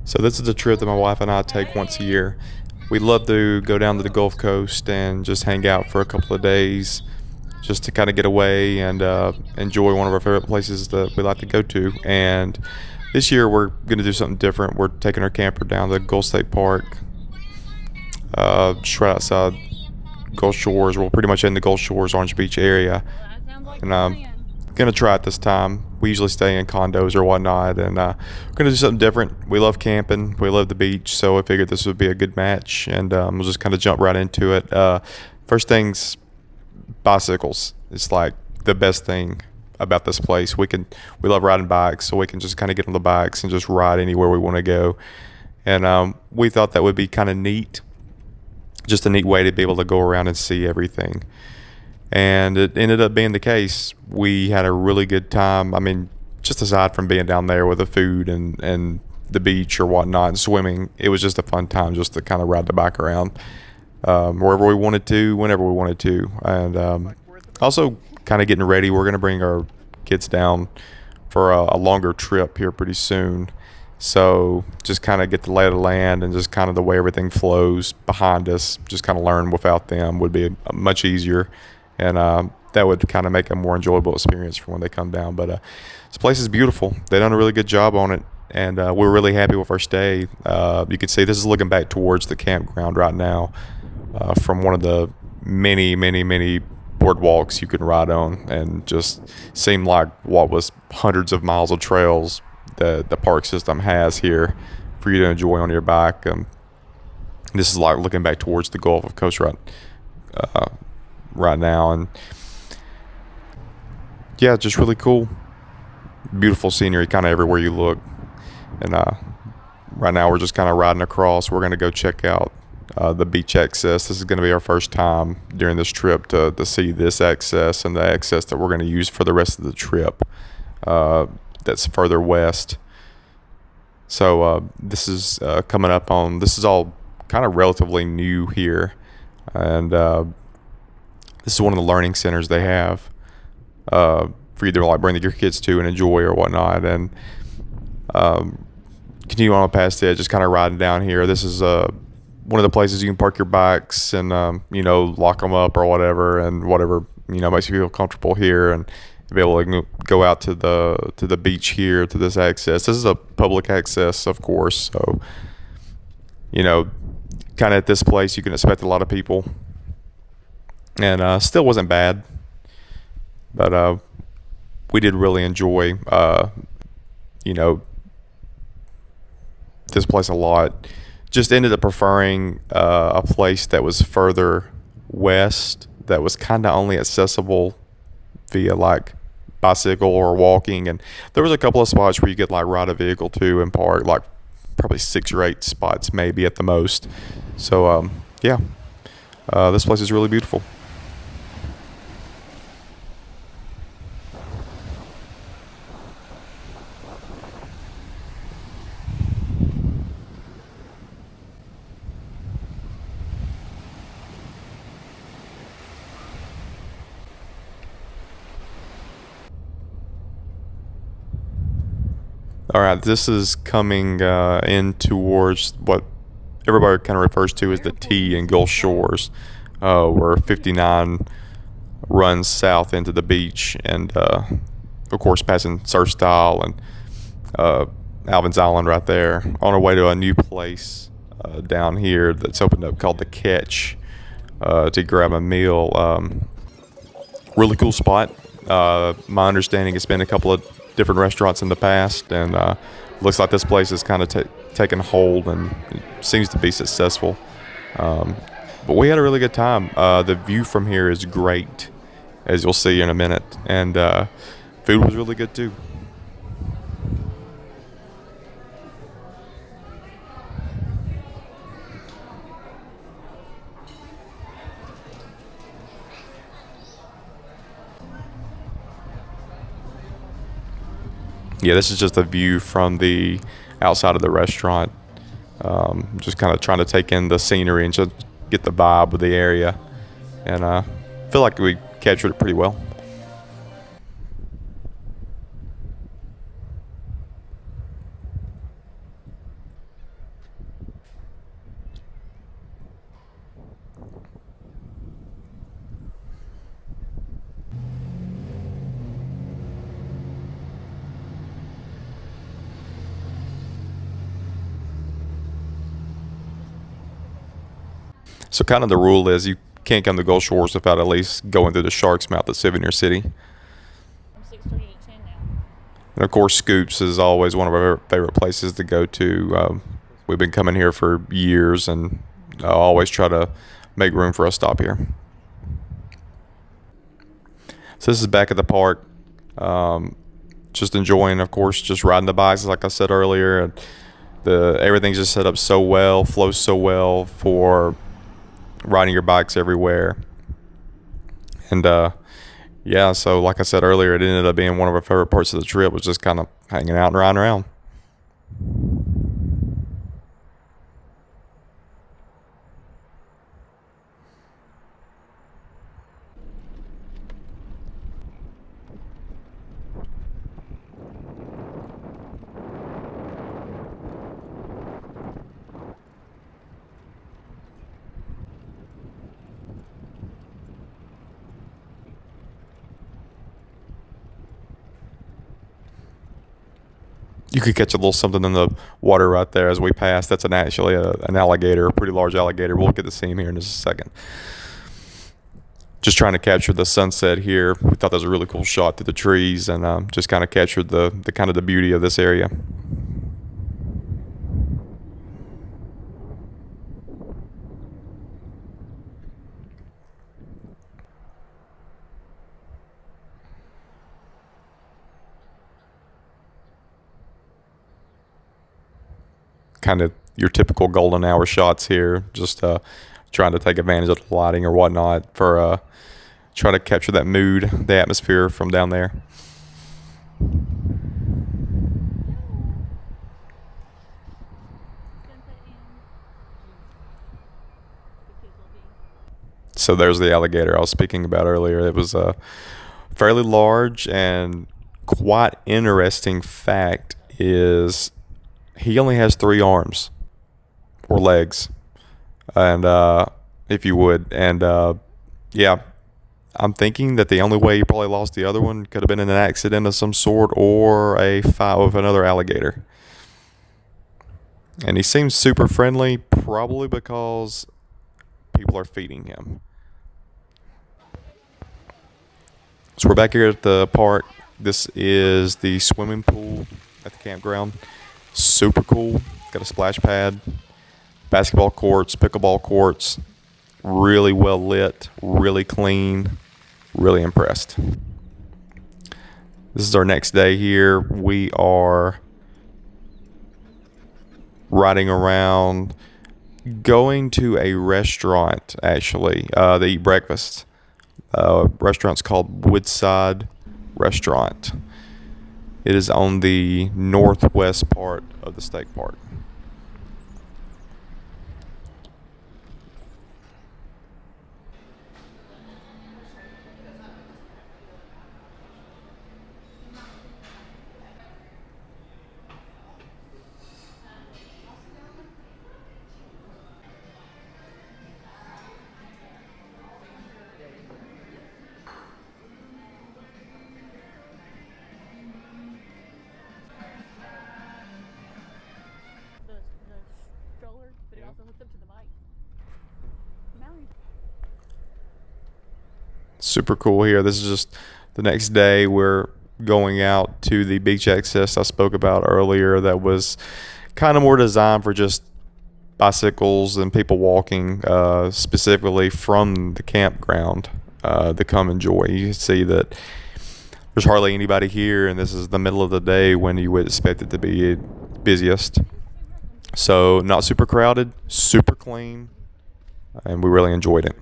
So this is a trip that my wife and I take once a year. We love to go down to the Gulf Coast and just hang out for a couple of days, just to kind of get away and enjoy one of our favorite places that we like to go to. And this year we're going to do something different. We're taking our camper down to Gulf State Park, just right outside Gulf Shores. We're pretty much in the Gulf Shores, Orange Beach area, and gonna try it this time. We usually stay in condos or whatnot, and we're gonna do something different. We love camping, we love the beach, so I figured this would be a good match, and we'll just kind of jump right into it. First things, bicycles. It's like the best thing about this place. We love riding bikes, so we can just kind of get on the bikes and just ride anywhere we want to go. And we thought that would be kind of neat, just a neat way to be able to go around and see everything. And it ended up being the case. We had a really good time. I mean, just aside from being down there with the food and the beach or whatnot and swimming, it was just a fun time just to kind of ride the bike around wherever we wanted to, whenever we wanted to. And also kind of getting ready. We're going to bring our kids down for a longer trip here pretty soon. So just kind of get the lay of the land and just kind of the way everything flows behind us, just kind of learn without them would be much easier. And that would kind of make a more enjoyable experience for when they come down. But this place is beautiful. They've done a really good job on it, and we're really happy with our stay. You can see this is looking back towards the campground right now from one of the many, many, many boardwalks you can ride on, and just seemed like what was hundreds of miles of trails that the park system has here for you to enjoy on your bike. This is like looking back towards the Gulf of Coast right now, and yeah, just really cool, beautiful scenery kind of everywhere you look. And right now we're just kind of riding across. We're going to go check out the beach access. This is going to be our first time during this trip to see this access and the access that we're going to use for the rest of the trip, that's further west. So this is coming up on, this is all kind of relatively new here, and this is one of the learning centers they have for you to like bring your kids to and enjoy or whatnot. And continue on past it, just kind of riding down here. This is one of the places you can park your bikes and lock them up or whatever, and whatever makes you feel comfortable here, and be able to go out to the beach here to this access. This is a public access, of course, so kind of at this place you can expect a lot of people. And still wasn't bad, but we did really enjoy this place a lot. Just ended up preferring a place that was further west, that was kind of only accessible via like bicycle or walking. And there was a couple of spots where you could like ride a vehicle to and park, like probably 6 or 8 spots maybe at the most. So yeah, this place is really beautiful. All right, this is coming in towards what everybody kind of refers to as the T in Gulf Shores, where 59 runs south into the beach, and of course passing Surf Style and Alvin's Island right there, on our way to a new place down here that's opened up called The Catch to grab a meal. Really cool spot. My understanding, it's been a couple of different restaurants in the past, and looks like this place has kind of taken hold and it seems to be successful. But we had a really good time. The view from here is great, as you'll see in a minute, and food was really good too. Yeah, this is just a view from the outside of the restaurant. Just kind of trying to take in the scenery and just get the vibe of the area. And I feel like we captured it pretty well. So kind of the rule is you can't come to Gulf Shores without at least going through the Shark's Mouth at Souvenir City. From 6:30 to 10 now. And of course, Scoops is always one of our favorite places to go to. We've been coming here for years, and I always try to make room for a stop here. So this is back at the park. Just enjoying, of course, just riding the bikes, like I said earlier. And everything's just set up so well, flows so well for riding your bikes everywhere. And yeah, so like I said earlier, it ended up being one of our favorite parts of the trip, was just kind of hanging out and riding around. You could catch a little something in the water right there as we pass. That's actually an alligator, a pretty large alligator. We'll get to see him here in just a second. Just trying to capture the sunset here. We thought that was a really cool shot through the trees, and just kind of captured the kind of the beauty of this area. Kind of your typical golden hour shots here, just trying to take advantage of the lighting or whatnot for try to capture that mood, the atmosphere from down there. So there's the alligator I was speaking about earlier. It was fairly large, and quite interesting fact is he only has 3 arms or legs, and if you would, and yeah, I'm thinking that the only way he probably lost the other one could have been in an accident of some sort or a fight with another alligator. And he seems super friendly, probably because people are feeding him. So we're back here at the park. This is the swimming pool at the campground. Super cool. Got a splash pad, basketball courts, pickleball courts. Really well lit, really clean. Really impressed. This is our next day here. We are riding around, going to a restaurant actually to eat breakfast. Restaurant's called Woodside Restaurant. It is on the northwest part of the state park. Super cool here. This is just the next day. We're going out to the beach access I spoke about earlier, that was kind of more designed for just bicycles and people walking, specifically from the campground to come enjoy. You can see that there's hardly anybody here, and this is the middle of the day when you would expect it to be busiest. So not super crowded, super clean, and we really enjoyed it.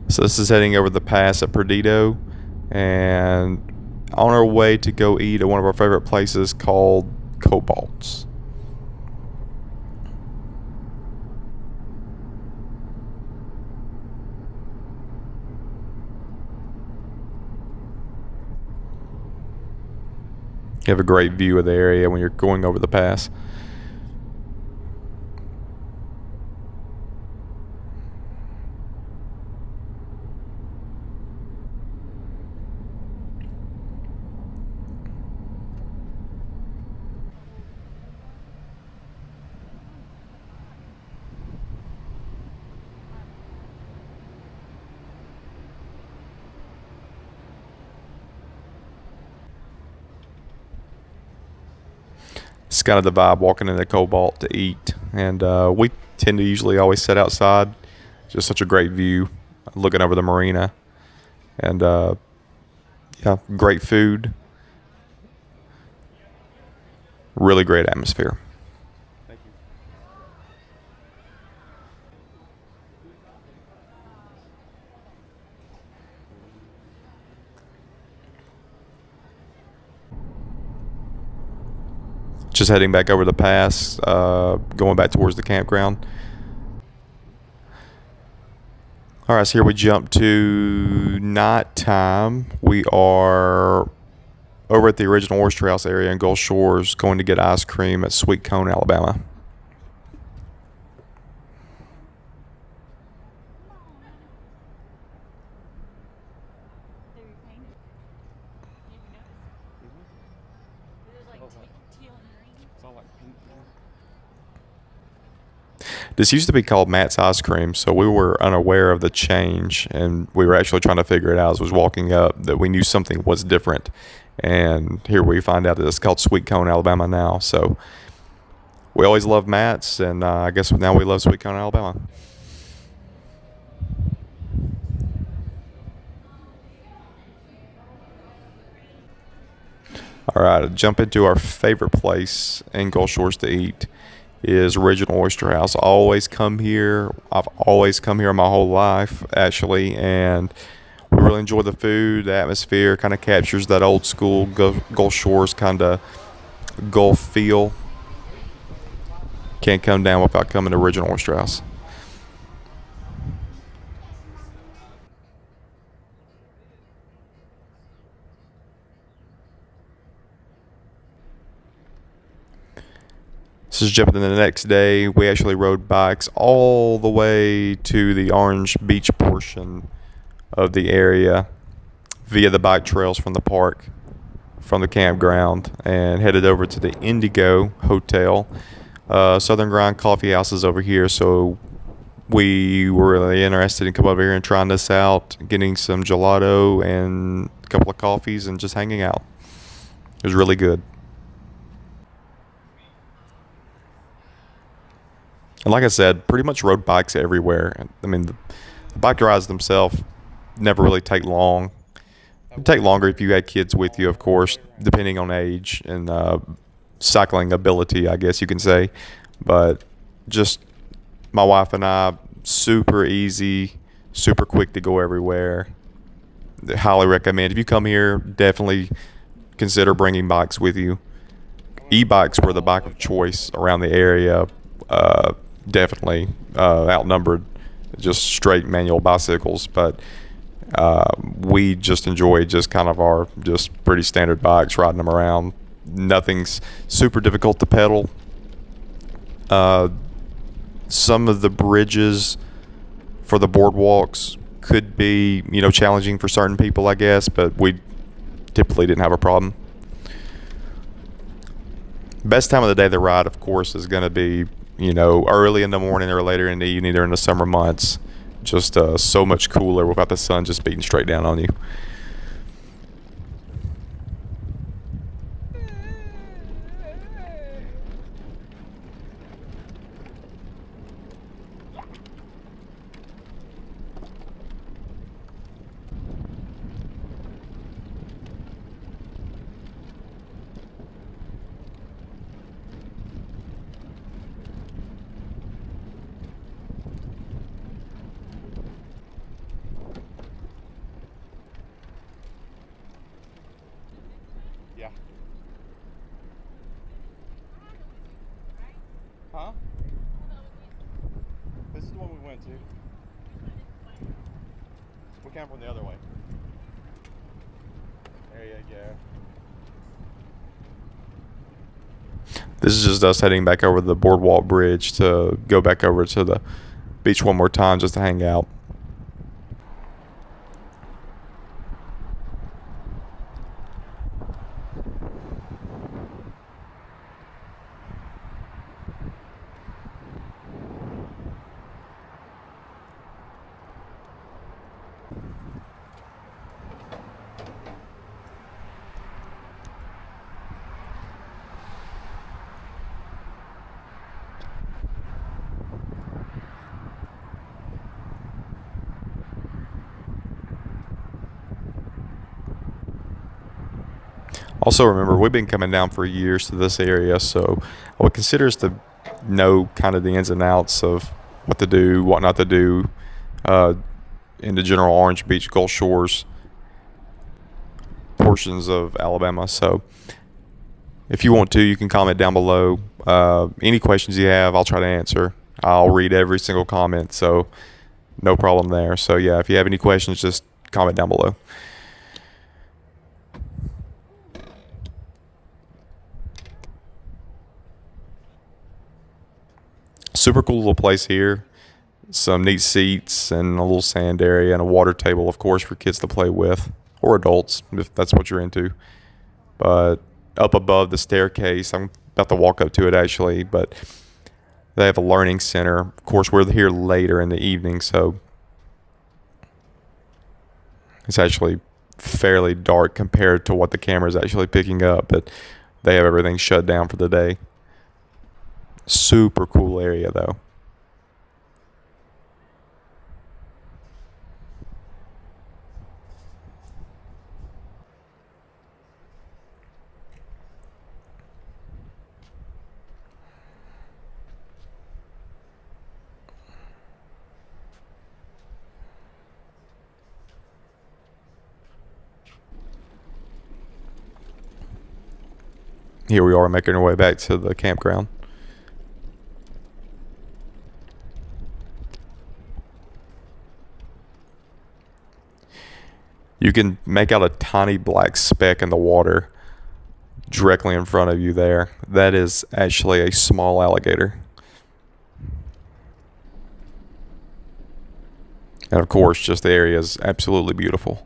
So this is heading over the pass at Perdido, and on our way to go eat at one of our favorite places called Cobalt's. You have a great view of the area when you're going over the pass. It's kind of the vibe walking into Cobalt to eat, and we tend to usually always sit outside. Just such a great view, looking over the marina, and yeah, great food, really great atmosphere. Just heading back over the pass, going back towards the campground. All right, so here we jump to night time. We are over at the original Oyster House area in Gulf Shores, going to get ice cream at Sweet Cone, Alabama. This used to be called Matt's Ice Cream, so we were unaware of the change, and we were actually trying to figure it out as I was walking up, that we knew something was different. And here we find out that it's called Sweet Cone, Alabama now. So we always loved Matt's, and I guess now we love Sweet Cone, Alabama. All right, jump into our favorite place in Gulf Shores to eat is Original Oyster House. I always come here. I've always come here my whole life, actually, and we really enjoy the food. The atmosphere kind of captures that old school Gulf Shores kind of Gulf feel. Can't come down without coming to Original Oyster House. This is jumping in the next day. We actually rode bikes all the way to the Orange Beach portion of the area via the bike trails from the park, from the campground, and headed over to the Indigo Hotel. Southern Grind Coffee House is over here, so we were really interested in coming over here and trying this out, getting some gelato and a couple of coffees and just hanging out. It was really good. And like I said, pretty much rode bikes everywhere. I mean, the bike rides themselves never really take long. It'd take longer if you had kids with you, of course, depending on age and cycling ability, I guess you can say. But just my wife and I, super easy, super quick to go everywhere. Highly recommend. If you come here, definitely consider bringing bikes with you. E-bikes were the bike of choice around the area. Definitely outnumbered just straight manual bicycles, but we just enjoy just kind of our just pretty standard bikes, riding them around. Nothing's super difficult to pedal. Some of the bridges for the boardwalks could be, challenging for certain people, I guess, but we typically didn't have a problem. Best time of the day to ride, of course, is going to be, early in the morning or later in the evening during the summer months. Just so much cooler without the sun just beating straight down on you. camera from the other way. There you go. This is just us heading back over the boardwalk bridge to go back over to the beach one more time just to hang out. Also, remember, we've been coming down for years to this area, so I would consider us to know kind of the ins and outs of what to do, what not to do in the general Orange Beach, Gulf Shores portions of Alabama. So if you want to, you can comment down below. Any questions you have, I'll try to answer. I'll read every single comment, so no problem there. So yeah, if you have any questions, just comment down below. Super cool little place here. Some neat seats and a little sand area and a water table, of course, for kids to play with, or adults if that's what you're into. But up above the staircase, I'm about to walk up to it actually, but they have a learning center. Of course, we're here later in the evening, so it's actually fairly dark compared to what the camera is actually picking up, but they have everything shut down for the day. Super cool area though. Here we are making our way back to the campground. You can make out a tiny black speck in the water directly in front of you there. That is actually a small alligator. And of course, just the area is absolutely beautiful.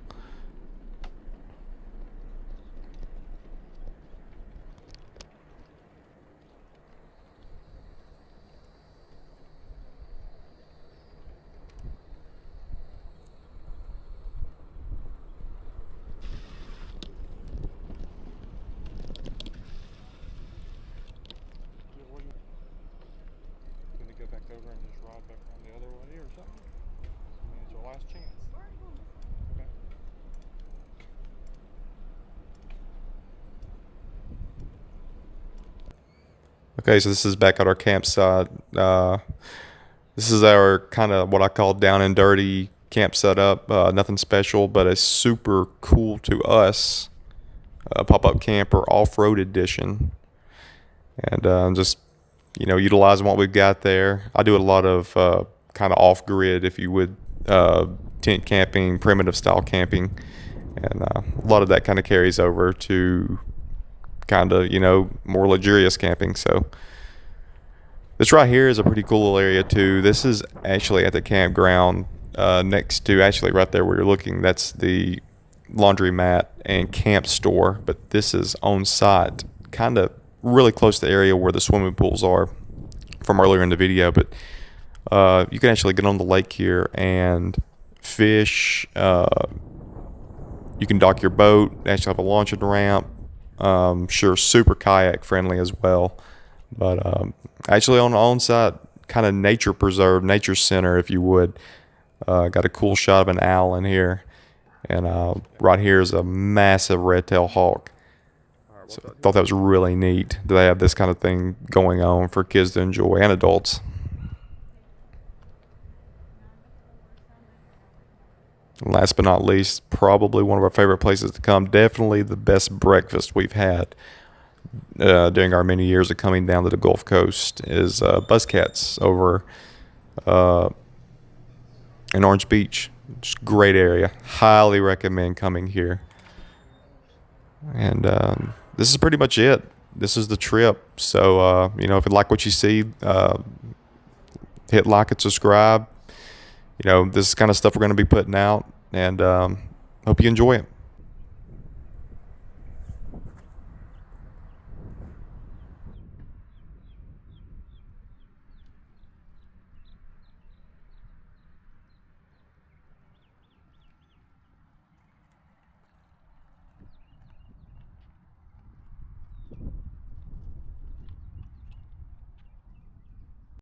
Go back over and just ride back around the other way or something? I mean, it's your last chance. Okay. Okay, so this is back at our campsite. This is our kind of what I call down and dirty camp setup. Nothing special, but it's super cool to us. Pop-up camper off-road edition. And just, you know, utilizing what we've got there. I do a lot of kind of off-grid, if you would, tent camping, primitive style camping. And a lot of that kind of carries over to kind of, you know, more luxurious camping. So this right here is a pretty cool little area too. This is actually at the campground next to, actually right there where you're looking, that's the laundromat and camp store. But this is on site, kind of really close to the area where the swimming pools are from earlier in the video. But you can actually get on the lake here and fish. You can dock your boat, actually have a launching ramp. Sure, super kayak friendly as well. But actually on the on-site kind of nature preserve, nature center, if you would. Got a cool shot of an owl in here. And right here is a massive red-tailed hawk. So I thought that was really neat that they have this kind of thing going on for kids to enjoy and adults. Last but not least, probably one of our favorite places to come. Definitely the best breakfast we've had during our many years of coming down to the Gulf Coast is Buzzcats over in Orange Beach. Just great area. Highly recommend coming here. And this is pretty much it. This is the trip. So, you know, if you like what you see, hit like and subscribe. You know, this is kind of stuff we're going to be putting out. And hope you enjoy it.